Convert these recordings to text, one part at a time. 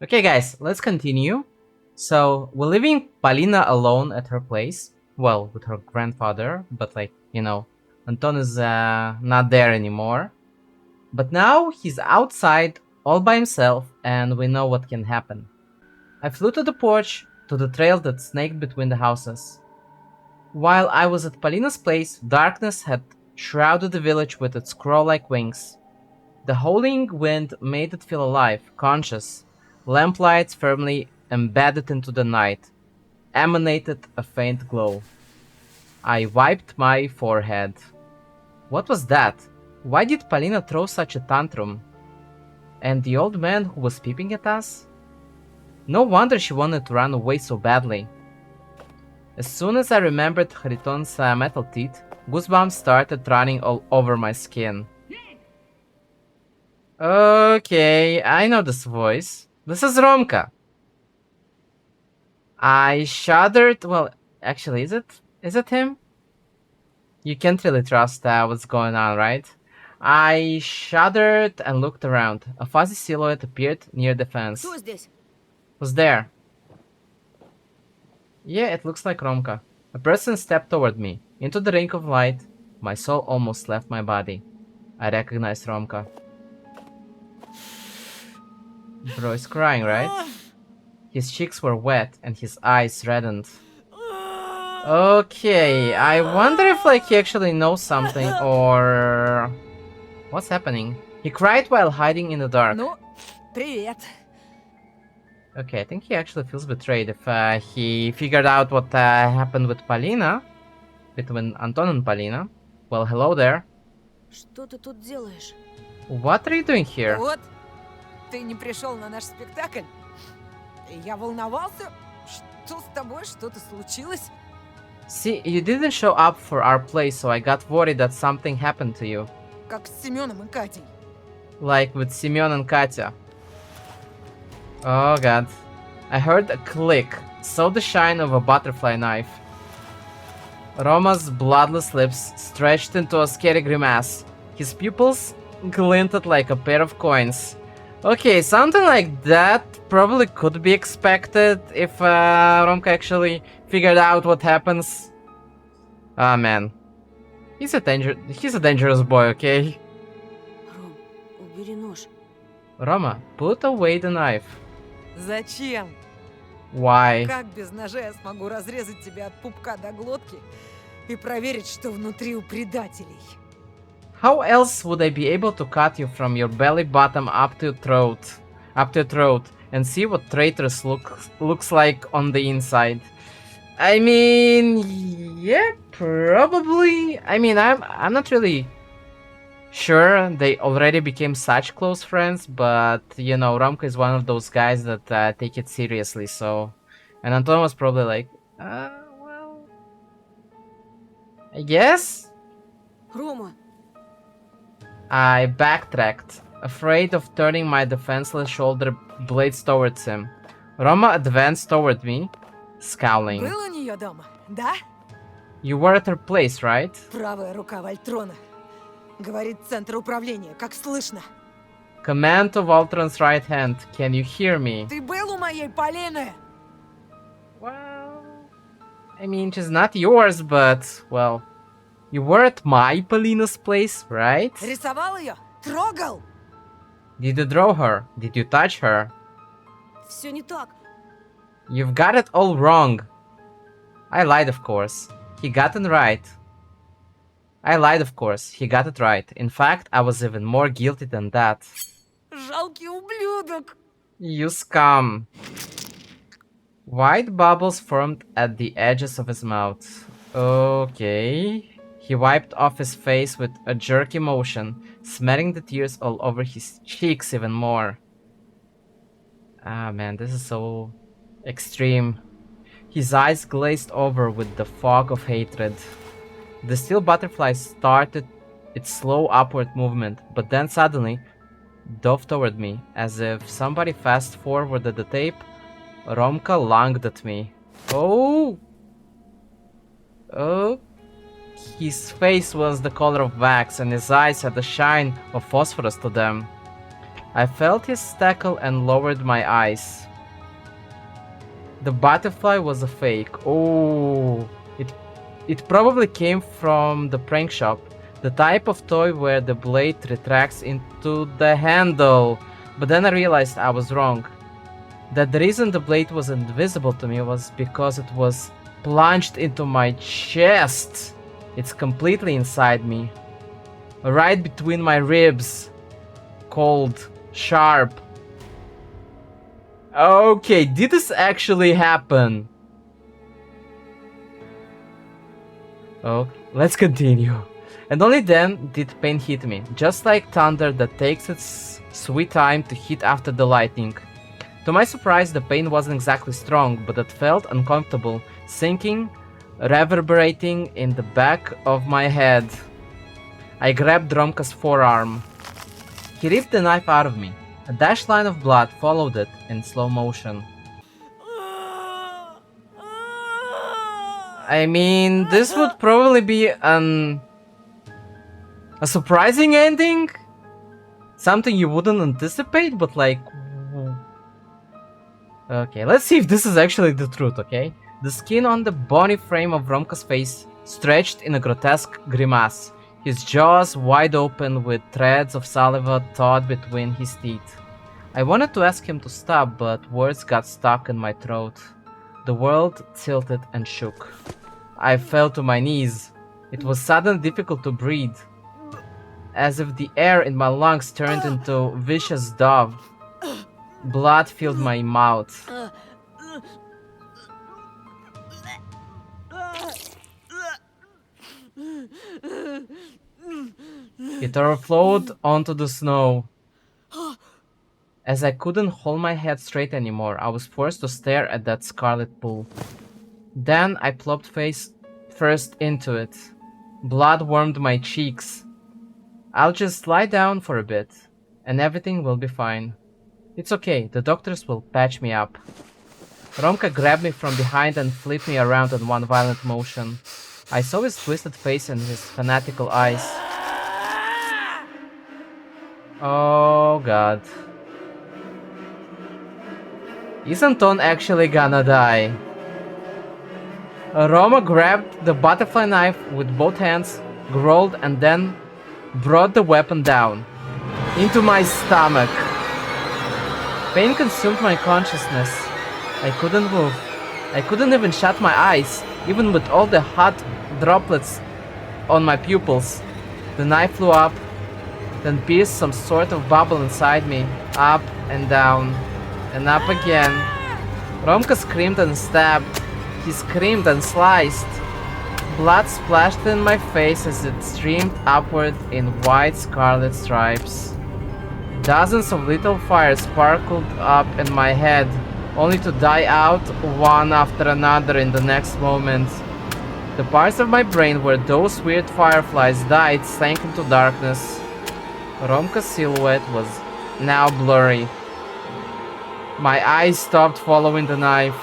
Okay, guys, let's continue. So, we're leaving Palina alone at her place. Well, with her grandfather, but Anton is not there anymore. But now he's outside all by himself, and we know what can happen. I flew to the porch, to the trail that snaked between the houses. While I was at Palina's place, darkness had shrouded the village with its claw-like wings. The howling wind made it feel alive, conscious. Lamplights firmly embedded into the night emanated a faint glow. I wiped my forehead. What was that? Why did Palina throw such a tantrum? And the old man who was peeping at us? No wonder she wanted to run away so badly. As soon as I remembered Hariton's metal teeth, goosebumps started running all over my skin. Okay, I know this voice. This is Romka. I shuddered. Well, actually, is it? Is it him? You can't really trust what's going on, right? I shuddered and looked around. A fuzzy silhouette appeared near the fence. Кто здесь? Who's there? Yeah, it looks like Romka. A person stepped toward me. Into the ring of light, my soul almost left my body. I recognized Romka. Bro is crying, right? His cheeks were wet and his eyes reddened. Okay, I wonder if he actually knows something or... What's happening? He cried while hiding in the dark. Ну, привет. Okay, I think he actually feels betrayed if he figured out what happened with Palina. Between Anton and Palina. Well, hello there. Что ты тут делаешь? What are you doing here? Вот, ты не пришел на наш спектакль? И я волновался. Что с тобой? Что-то случилось? See, you didn't show up for our play, so I got worried that something happened to you. Как с Семеном и Катей. Like with Semyon and Katya. Oh god. I heard a click, saw the shine of a butterfly knife. Roma's bloodless lips stretched into a scary grimace. His pupils glinted like a pair of coins. Okay, something like that probably could be expected if Romka actually figured out what happens. Ah man. He's a dangerous boy, okay? Ром, убери нож. Roma, put away the knife. Зачем? Why? Как без ножа я смогу разрезать тебя от пупка до глотки и проверить, что внутри у предателей? How else would I be able to cut you from your belly bottom up to your throat, and see what traitors looks like on the inside? I mean, yeah, probably. I mean, I'm not really sure they already became such close friends, but Romka is one of those guys that take it seriously. So, and Anton was probably like, well, I guess. Рома, I backtracked, afraid of turning my defenseless shoulder blades towards him. Roma advanced toward me, scowling. был у нее дома, да? You were at her place, right? Правая рука Вольтрона. Говорит центр управления, как слышно. Command of Voltron's right hand, can you hear me? Ты был у моей Полины? Well, I mean, she's not yours, but, well, you were at my Palina's place, right? Рисовал ее? Трогал? Did you draw her? Did you touch her? Все не так. You've got it all wrong. I lied, of course. He got it right. I lied, of course. He got it right. In fact, I was even more guilty than that. Жалкий ублюдок. You scum. White bubbles formed at the edges of his mouth. Okay. He wiped off his face with a jerky motion, smearing the tears all over his cheeks even more. Ah man, this is so extreme. His eyes glazed over with the fog of hatred. The steel butterfly started its slow upward movement, but then suddenly dove toward me, as if somebody fast-forwarded the tape. Romka lunged at me. Oh! Oh! His face was the color of wax, and his eyes had the shine of phosphorus to them. I felt his tackle and lowered my eyes. The butterfly was a fake. Oh, it probably came from the prank shop. The type of toy where the blade retracts into the handle. But then I realized I was wrong. That the reason the blade was invisible to me was because it was plunged into my chest. It's completely inside me. Right between my ribs. Cold. Sharp. Okay, did this actually happen? Oh, let's continue. And only then did pain hit me, just like thunder that takes its sweet time to hit after the lightning. To my surprise, the pain wasn't exactly strong, but it felt uncomfortable, sinking, reverberating in the back of my head. I grabbed Romka's forearm. He ripped the knife out of me. A dashed line of blood followed it in slow motion. I mean, this would probably be a surprising ending? Something you wouldn't anticipate, but like... Okay, let's see if this is actually the truth, okay? The skin on the bony frame of Romka's face stretched in a grotesque grimace, his jaws wide open with threads of saliva taut between his teeth. I wanted to ask him to stop, but words got stuck in my throat. The world tilted and shook. I fell to my knees. It was suddenly difficult to breathe, as if the air in my lungs turned into vicious dove. Blood filled my mouth. It overflowed onto the snow. As I couldn't hold my head straight anymore, I was forced to stare at that scarlet pool. Then I plopped face first into it. Blood warmed my cheeks. I'll just lie down for a bit, and everything will be fine. It's okay, the doctors will patch me up. Romka grabbed me from behind and flipped me around in one violent motion. I saw his twisted face and his fanatical eyes. Oh god. Is Anton actually gonna die? Roma grabbed the butterfly knife with both hands, growled, and then brought the weapon down into my stomach. Pain consumed my consciousness. I couldn't move. I couldn't even shut my eyes, even with all the hot droplets on my pupils. The knife flew up, then pierced some sort of bubble inside me, up and down, and up again. Romka screamed and stabbed. He screamed and sliced. Blood splashed in my face as it streamed upward in wide scarlet stripes. Dozens of little fires sparkled up in my head, only to die out one after another in the next moment. The parts of my brain where those weird fireflies died sank into darkness. Romka's silhouette was now blurry. My eyes stopped following the knife.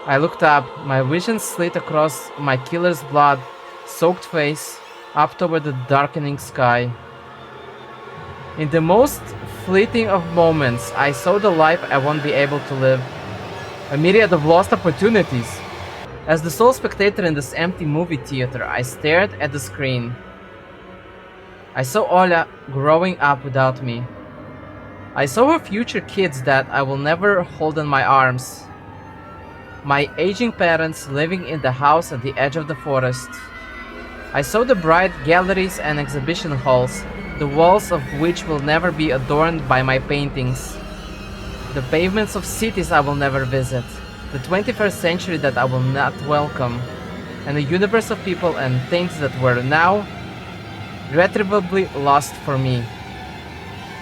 I looked up, my vision slid across my killer's blood-soaked face, up toward the darkening sky. In the most fleeting of moments, I saw the life I won't be able to live. A myriad of lost opportunities. As the sole spectator in this empty movie theater, I stared at the screen. I saw Olya growing up without me. I saw her future kids that I will never hold in my arms. My aging parents living in the house at the edge of the forest. I saw the bright galleries and exhibition halls, the walls of which will never be adorned by my paintings. The pavements of cities I will never visit, the 21st century that I will not welcome, and a universe of people and things that were now irretrievably lost for me.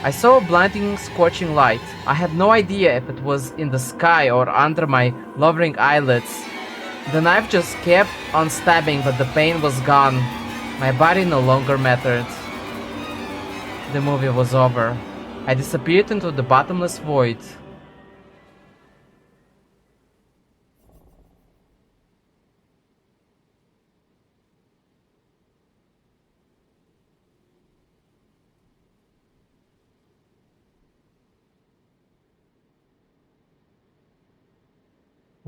I saw a blinding, scorching light. I had no idea if it was in the sky or under my lowering eyelids. The knife just kept on stabbing, but the pain was gone. My body no longer mattered. The movie was over. I disappeared into the bottomless void.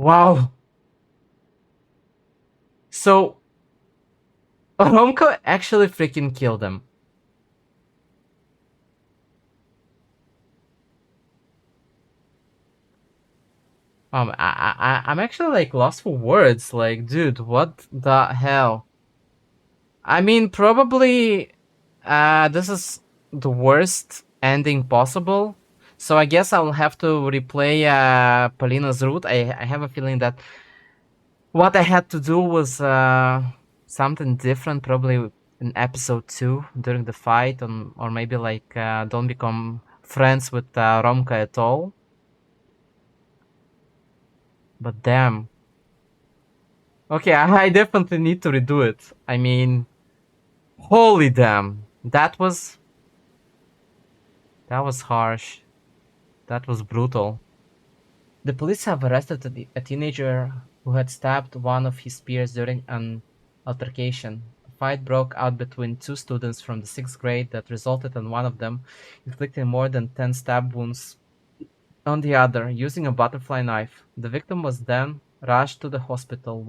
Wow. So Romko actually freaking killed him. I'm actually like lost for words. Like, dude, what the hell? I mean, probably, this is the worst ending possible. So I guess I'll have to replay Palina's route. I have a feeling that what I had to do was something different, probably in episode 2 during the fight, or maybe like don't become friends with Romka at all. But damn. Okay, I definitely need to redo it. I mean, holy damn. That was harsh. That was brutal. The police have arrested a teenager who had stabbed one of his peers during an altercation. A fight broke out between two students from the 6th grade that resulted in one of them inflicting more than 10 stab wounds on the other using a butterfly knife. The victim was then rushed to the hospital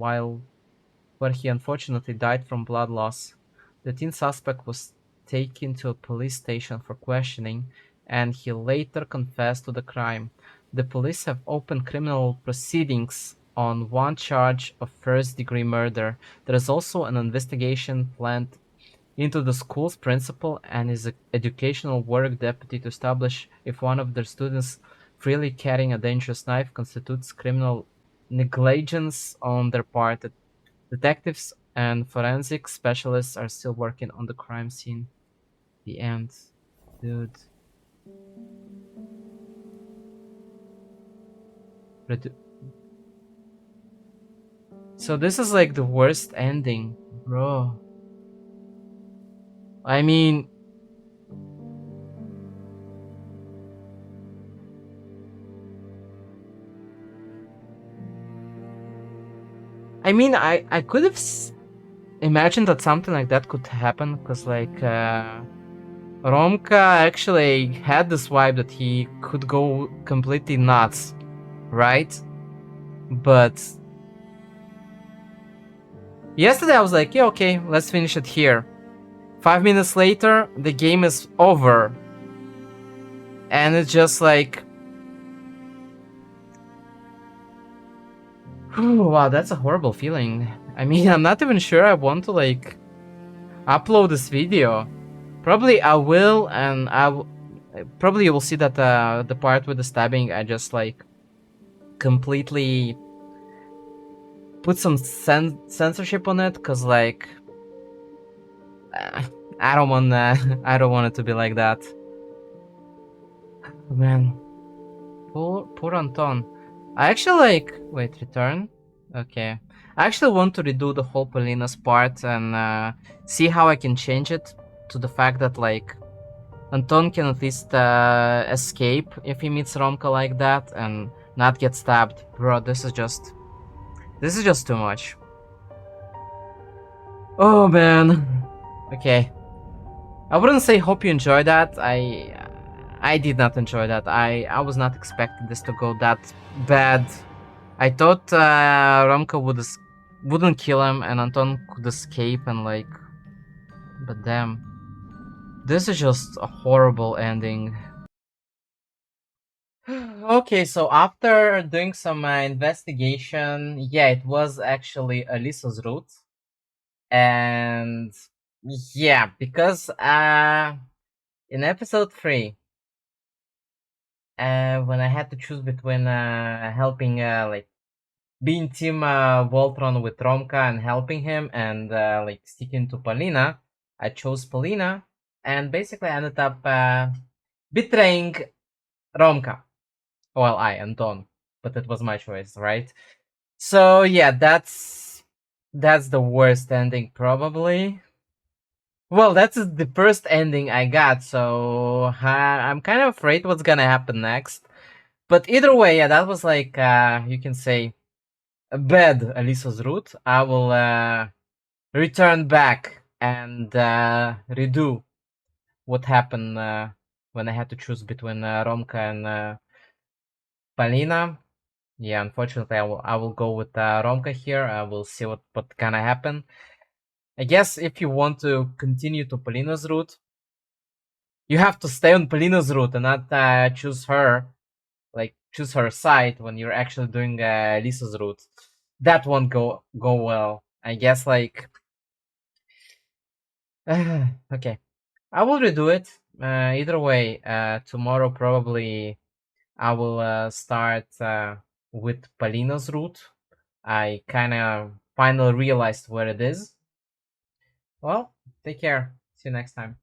where he unfortunately died from blood loss. The teen suspect was taken to a police station for questioning, and he later confessed to the crime. The police have opened criminal proceedings on one charge of first-degree murder. There is also an investigation planned into the school's principal and his educational work deputy to establish if one of their students freely carrying a dangerous knife constitutes criminal negligence on their part. Detectives and forensic specialists are still working on the crime scene. The end. Dude. So this is like the worst ending, bro. I mean, I could have imagined that something like that could happen, because like Romka actually had this vibe that he could go completely nuts, right? But yesterday I was like, yeah, okay, let's finish it here. 5 minutes later, the game is over. And it's just like, wow, that's a horrible feeling. I mean, I'm not even sure I want to like upload this video. Probably I will, and probably you will see that the part with the stabbing, I just like completely put some censorship on it, cause like I don't want I don't want it to be like that. Man, poor Anton. I actually like wait, return. Okay, I actually want to redo the whole Palina's part and see how I can change it to the fact that like Anton can at least escape if he meets Romka like that and not get stabbed. Bro, this is just too much. Oh man. Okay. I wouldn't say hope you enjoy that. I did not enjoy that. I was not expecting this to go that bad. I thought Romka wouldn't kill him and Anton could escape and like, but damn. This is just a horrible ending. Okay, so after doing some investigation, yeah, it was actually Alisa's route. And yeah, because in episode 3, when I had to choose between helping like being team Voltron with Romka and helping him and like sticking to Palina, I chose Palina and basically I ended up betraying Romka. Well, I and Don, but it was my choice, right? So yeah, that's the worst ending probably. Well, that's the first ending I got, so I'm kind of afraid what's gonna happen next. But either way, yeah, that was like you can say a bad Alisa's route. I will return back and redo what happened when I had to choose between Romka and Palina. Yeah, unfortunately, I will go with Romka here. I will see what gonna happen. I guess if you want to continue to Polina's route, you have to stay on Polina's route and not choose her, like choose her side when you're actually doing Lisa's route. That won't go well. I guess like okay, I will redo it. Either way, tomorrow probably I will start with Palina's route. I kind of finally realized where it is. Well, take care. See you next time.